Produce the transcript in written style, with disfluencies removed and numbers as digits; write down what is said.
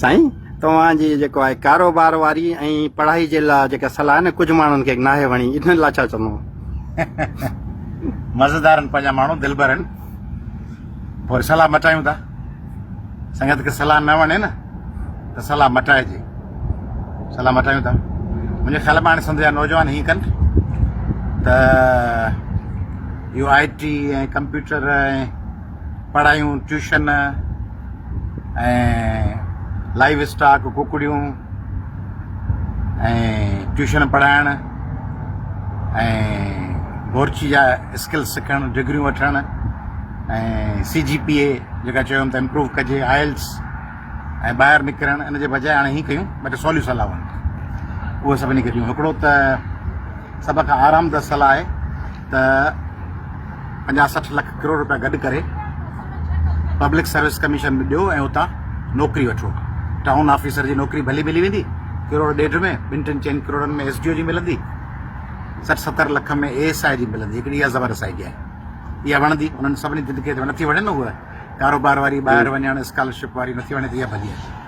साईं तव्हांजी जेको आहे कारोबार वारी ऐं पढ़ाई जे लाइ जेका सलाह आहे न कुझु माण्हुनि खे नाहे वणी इन लाइ छा चवंदो मज़ेदार आहिनि पंहिंजा माण्हू दिलबर आहिनि पोइ वरी सलाह मटायूं था संगत खे सलाह न वणे न त सलाह मटाइजे सलाह मटायूं था मुंहिंजे ख़्याल में हाणे सिंध जा नौजवान हीअं कनि त इहो IT ऐं कंप्यूटर ऐं पढ़ायूं ट्यूशन ऐं लाइव स्टॉक कुकड़ियूं ऐं ट्यूशन पढ़ाइण ऐं घोरची जा स्किल्स सिखणु डिग्रियूं वठणु ऐं CGPA जेका चयूं त इम्प्रूव कजे IELTS ऐं ॿाहिरि निकिरणु इन जे बजाए हाणे हीअं कयूं ॿ टे सवलियूं सलाहूं उहे सभिनी खे ॾियूं हिकिड़ो त सभ खां आरामदह सलाह आहे त 50-60 लाख करोड़ रुपया गॾु करे पब्लिक सर्विस कमीशन में ॾियो ऐं उतां नौकिरी वठो टाउन ऑफिसर जी नौकिरी भली मिली वेंदी 1.5 करोड़ में 2-3 करोड़नि में SDO जी मिलंदी 60-70 लाख में ASI जी मिलंदी हिकिड़ी इहा ज़बरदस्त आइडिया आहे इहा वणंदी उन्हनि सभिनी ज़िंदगीअ ते नथी वणे न उहा कारोबार वारी ॿाहिरि वञणु स्कॉलरशिप वारी नथी वणे त इहा भली आहे